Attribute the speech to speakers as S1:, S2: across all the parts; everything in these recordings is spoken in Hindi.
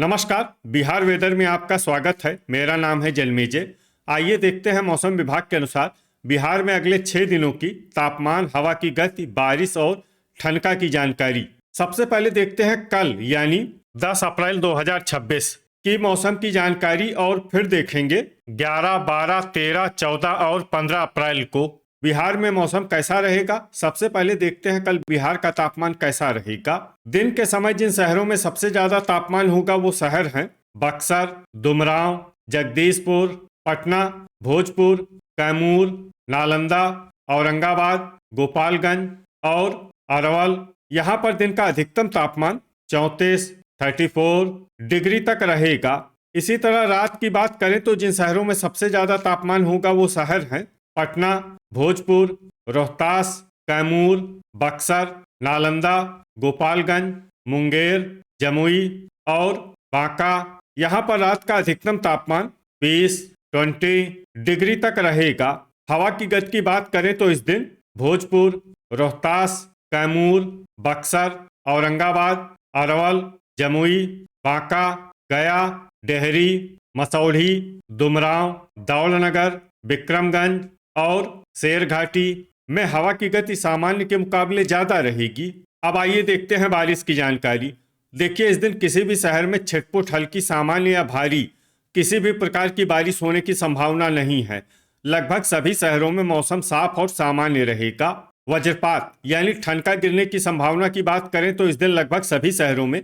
S1: नमस्कार। बिहार वेदर में आपका स्वागत है। मेरा नाम है जन्मेजय। आइए देखते हैं मौसम विभाग के अनुसार बिहार में अगले 6 दिनों की तापमान, हवा की गति, बारिश और ठनका की जानकारी। सबसे पहले देखते हैं कल यानी 10 अप्रैल 2026 की मौसम की जानकारी और फिर देखेंगे 11, 12, 13, 14 और 15 अप्रैल को बिहार में मौसम कैसा रहेगा। सबसे पहले देखते हैं कल बिहार का तापमान कैसा रहेगा। दिन के समय जिन शहरों में सबसे ज्यादा तापमान होगा वो शहर हैं बक्सर, दुमराव, जगदीशपुर, पटना, भोजपुर, कैमूर, नालंदा, औरंगाबाद, गोपालगंज और अरवल। यहाँ पर दिन का अधिकतम तापमान 34 डिग्री तक रहेगा। इसी तरह रात की बात करें तो जिन शहरों में सबसे ज्यादा तापमान होगा वो शहर हैं पटना, भोजपुर, रोहतास, कैमूर, बक्सर, नालंदा, गोपालगंज, मुंगेर, जमुई और बांका। यहाँ पर रात का अधिकतम तापमान 20 डिग्री तक रहेगा। हवा की गति की बात करें तो इस दिन भोजपुर, रोहतास, कैमूर, बक्सर, औरंगाबाद, अरवल, जमुई, बांका, गया, डेहरी, मसौढ़ी, दुमराव, दौलनगर, विक्रमगंज और शेरघाटी में हवा की गति सामान्य के मुकाबले ज्यादा रहेगी। अब आइए देखते हैं बारिश की जानकारी। देखिए, इस दिन किसी भी शहर में छिटपुट, हल्की, सामान्य या भारी किसी भी प्रकार की बारिश होने की संभावना नहीं है। लगभग सभी शहरों में मौसम साफ और सामान्य रहेगा। वज्रपात यानी ठनका गिरने की संभावना की बात करें तो इस दिन लगभग सभी शहरों में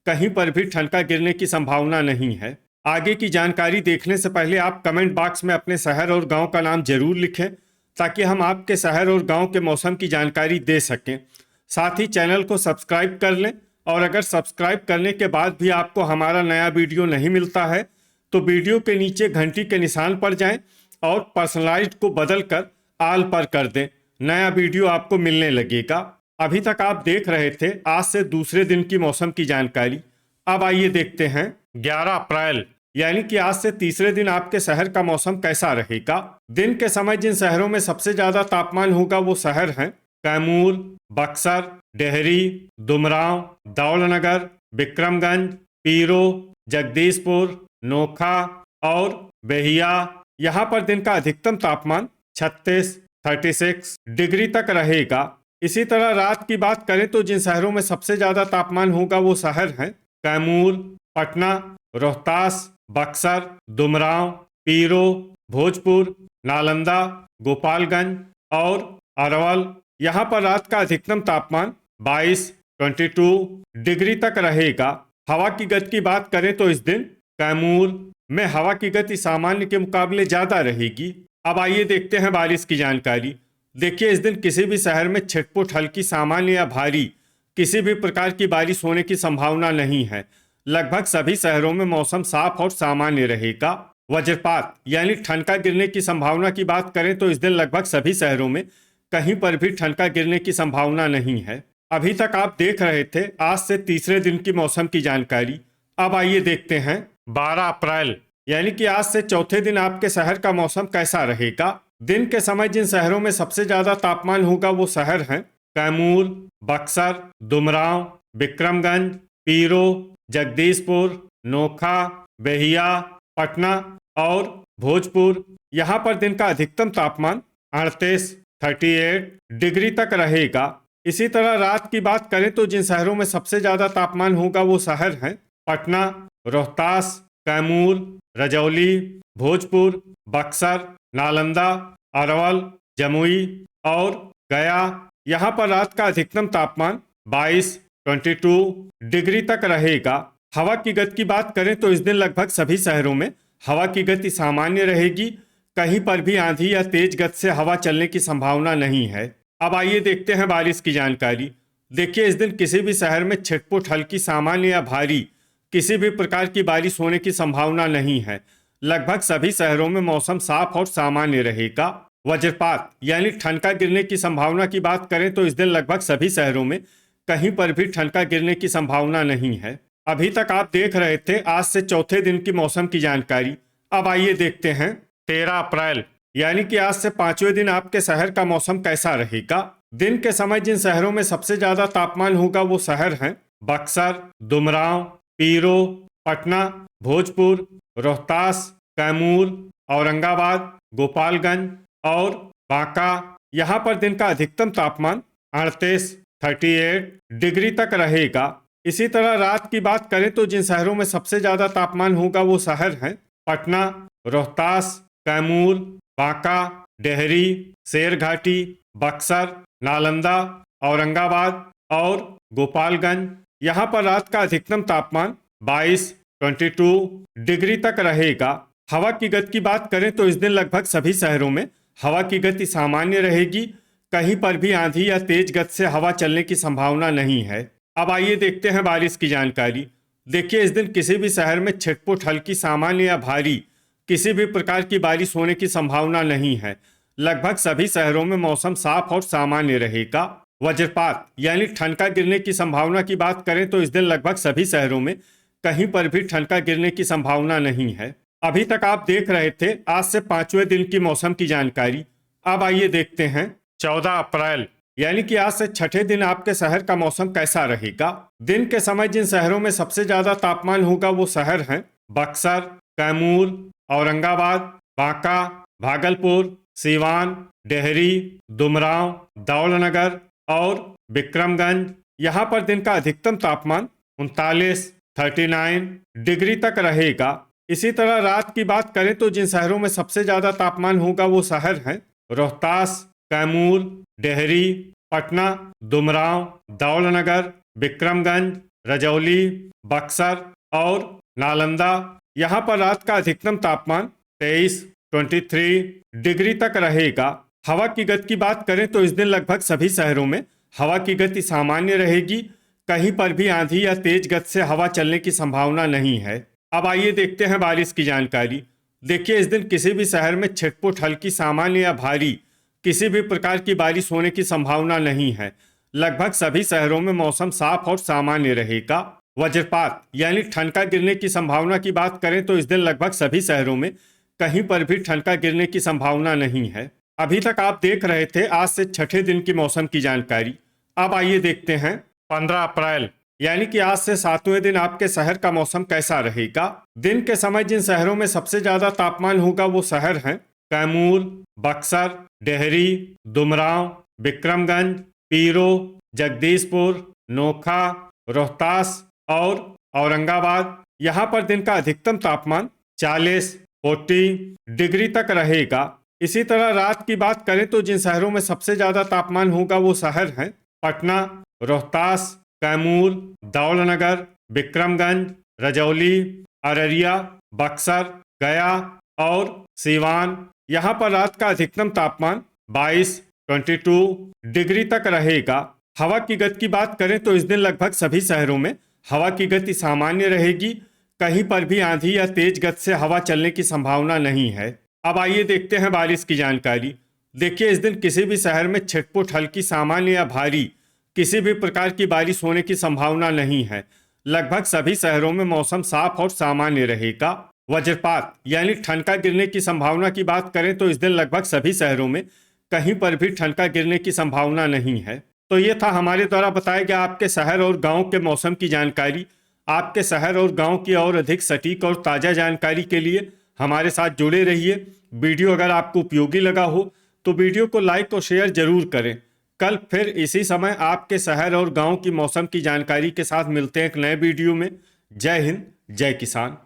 S1: कहीं पर भी ठनका गिरने की संभावना नहीं है। आगे की जानकारी देखने से पहले आप कमेंट बॉक्स में अपने शहर और गांव का नाम जरूर लिखें ताकि हम आपके शहर और गांव के मौसम की जानकारी दे सकें। साथ ही चैनल को सब्सक्राइब कर लें और अगर सब्सक्राइब करने के बाद भी आपको हमारा नया वीडियो नहीं मिलता है तो वीडियो के नीचे घंटी के निशान पर जाएं और पर्सनलाइज्ड को बदल कर आल पर कर दें। नया वीडियो आपको मिलने लगेगा। अभी तक आप देख रहे थे आज से दूसरे दिन की मौसम की जानकारी। अब आइए देखते हैं 11 अप्रैल यानी कि आज से तीसरे दिन आपके शहर का मौसम कैसा रहेगा। दिन के समय जिन शहरों में सबसे ज्यादा तापमान होगा वो शहर हैं कैमूर, बक्सर, डेहरी, दुमराव, दौलनगर, विक्रमगंज, पीरो, जगदीशपुर, नोखा और बेहिया। यहाँ पर दिन का अधिकतम तापमान 36 डिग्री तक रहेगा। इसी तरह रात की बात करें तो जिन शहरों में सबसे ज्यादा तापमान होगा वो शहर हैं कैमूर, पटना, रोहतास, बक्सर, दुमराव, पीरो, भोजपुर, नालंदा, गोपालगंज और अरवल। यहाँ पर रात का अधिकतम तापमान 22 डिग्री तक रहेगा। हवा की गति की बात करें तो इस दिन कैमूर में हवा की गति सामान्य के मुकाबले ज्यादा रहेगी। अब आइए देखते हैं बारिश की जानकारी। देखिए, इस दिन किसी भी शहर में छिटपुट, हल्की, सामान्य या भारी किसी भी प्रकार की बारिश होने की संभावना नहीं है। लगभग सभी शहरों में मौसम साफ और सामान्य रहेगा। वज्रपात यानी ठनका गिरने की संभावना की बात करें तो इस दिन लगभग सभी शहरों में कहीं पर भी ठनका गिरने की संभावना नहीं है। अभी तक आप देख रहे थे आज से तीसरे दिन की मौसम की जानकारी। अब आइए देखते हैं 12 अप्रैल यानी कि आज से चौथे दिन आपके शहर का मौसम कैसा रहेगा। दिन के समय जिन शहरों में सबसे ज्यादा तापमान होगा वो शहर हैं कैमूर, बक्सर, दुमराव, विक्रमगंज, पीरो, जगदीशपुर, नोखा, बेहिया, पटना और भोजपुर। यहाँ पर दिन का अधिकतम तापमान 38 डिग्री तक रहेगा। इसी तरह रात की बात करें तो जिन शहरों में सबसे ज्यादा तापमान होगा वो शहर हैं पटना, रोहतास, कैमूर, रजौली, भोजपुर, बक्सर, नालंदा, अरवल, जमुई और गया। यहाँ पर रात का अधिकतम तापमान 22 डिग्री तक रहेगा। हवा की गति की बात करें तो इस दिन लगभग सभी शहरों में हवा की गति सामान्य रहेगी। कहीं पर भी आंधी या तेज गति से हवा चलने की संभावना नहीं है। अब आइए देखते हैं बारिश की जानकारी। देखिए, इस दिन किसी भी शहर में छिटपुट, हल्की, सामान्य या भारी किसी भी प्रकार की बारिश होने की संभावना नहीं है। लगभग सभी शहरों में मौसम साफ और सामान्य रहेगा। वज्रपात यानी ठनका गिरने की संभावना की बात करें तो इस दिन लगभग सभी शहरों में कहीं पर भी ठनका गिरने की संभावना नहीं है। अभी तक आप देख रहे थे आज से चौथे दिन की मौसम की जानकारी। अब आइए देखते हैं 13 अप्रैल यानी कि आज से पांचवें दिन आपके शहर का मौसम कैसा रहेगा। दिन के समय जिन शहरों में सबसे ज्यादा तापमान होगा वो शहर हैं बक्सर, दुमराव, पीरो, पटना, भोजपुर, रोहतास, कैमूर, औरंगाबाद, गोपालगंज और बांका। यहाँ पर दिन का अधिकतम तापमान 38 डिग्री तक रहेगा। इसी तरह रात की बात करें तो जिन शहरों में सबसे ज्यादा तापमान होगा वो शहर हैं पटना, रोहतास, कैमूर, बांका, डेहरी, शेरघाटी, बक्सर, नालंदा, औरंगाबाद और गोपालगंज। यहाँ पर रात का अधिकतम तापमान 22 डिग्री तक रहेगा। हवा की गति की बात करें तो इस दिन लगभग सभी शहरों में हवा की गति सामान्य रहेगी। कहीं पर भी आंधी या तेज गति से हवा चलने की संभावना नहीं है। अब आइए देखते हैं बारिश की जानकारी। देखिए, इस दिन किसी भी शहर में छिटपुट हल्की, सामान्य या भारी किसी भी प्रकार की बारिश होने की संभावना नहीं है। लगभग सभी शहरों में मौसम साफ और सामान्य रहेगा। वज्रपात यानी ठनका गिरने की संभावना की बात करें तो इस दिन लगभग सभी शहरों में कहीं पर भी ठनका गिरने की संभावना नहीं है। अभी तक आप देख रहे थे आज से 5वें दिन की मौसम की जानकारी। अब आइए देखते हैं 14 अप्रैल यानी कि आज से छठे दिन आपके शहर का मौसम कैसा रहेगा। दिन के समय जिन शहरों में सबसे ज्यादा तापमान होगा वो शहर हैं बक्सर, कैमूर, औरंगाबाद, बांका, भागलपुर, सीवान, डेहरी, दुमराव, दौलनगर और विक्रमगंज। यहाँ पर दिन का अधिकतम तापमान 39 डिग्री तक रहेगा। इसी तरह रात की बात करें तो जिन शहरों में सबसे ज्यादा तापमान होगा वो शहर हैं रोहतास, कैमूर, डेहरी, पटना, दुमराव, दौलनगर, विक्रमगंज, रजौली, बक्सर और नालंदा। यहाँ पर रात का अधिकतम तापमान 23 डिग्री तक रहेगा। हवा की गति की बात करें तो इस दिन लगभग सभी शहरों में हवा की गति सामान्य रहेगी। कहीं पर भी आंधी या तेज गति से हवा चलने की संभावना नहीं है। अब आइए देखते हैं बारिश की जानकारी। देखिए, इस दिन किसी भी शहर में छिटपुट हल्की, सामान्य या भारी किसी भी प्रकार की बारिश होने की संभावना नहीं है। लगभग सभी शहरों में मौसम साफ और सामान्य रहेगा। वज्रपात यानी ठनका गिरने की संभावना की बात करें तो इस दिन लगभग सभी शहरों में कहीं पर भी ठनका गिरने की संभावना नहीं है। अभी तक आप देख रहे थे आज से छठे दिन की मौसम की जानकारी। अब आइए देखते हैं 15 अप्रैल यानी कि आज से 7वें दिन आपके शहर का मौसम कैसा रहेगा। दिन के समय जिन शहरों में सबसे ज्यादा तापमान होगा वो शहर हैं कैमूर, बक्सर, डेहरी, दुमराव, विक्रमगंज, पीरो, जगदीशपुर, नोखा, रोहतास और औरंगाबाद। यहाँ पर दिन का अधिकतम तापमान 40 डिग्री तक रहेगा। इसी तरह रात की बात करें तो जिन शहरों में सबसे ज्यादा तापमान होगा वो शहर हैं पटना, रोहतास, कैमूर, दौलनगर, विक्रमगंज, रजौली, अररिया, बक्सर, गया और सीवान। यहाँ पर रात का अधिकतम तापमान 22 डिग्री तक रहेगा। हवा की गति की बात करें तो इस दिन लगभग सभी शहरों में हवा की गति सामान्य रहेगी। कहीं पर भी आंधी या तेज गति से हवा चलने की संभावना नहीं है। अब आइए देखते हैं बारिश की जानकारी। देखिए, इस दिन किसी भी शहर में छिटपुट हल्की, सामान्य या भारी किसी भी प्रकार की बारिश होने की संभावना नहीं है। लगभग सभी शहरों में मौसम साफ और सामान्य रहेगा। वज्रपात यानी ठनका गिरने की संभावना की बात करें तो इस दिन लगभग सभी शहरों में कहीं पर भी ठनका गिरने की संभावना नहीं है। तो ये था हमारे द्वारा बताया गया आपके शहर और गांव के मौसम की जानकारी। आपके शहर और गांव की और अधिक सटीक और ताज़ा जानकारी के लिए हमारे साथ जुड़े रहिए। वीडियो अगर आपको उपयोगी लगा हो तो वीडियो को लाइक और शेयर जरूर करें। कल फिर इसी समय आपके शहर और गांव की मौसम की जानकारी के साथ मिलते हैं एक नए वीडियो में। जय हिंद, जय किसान।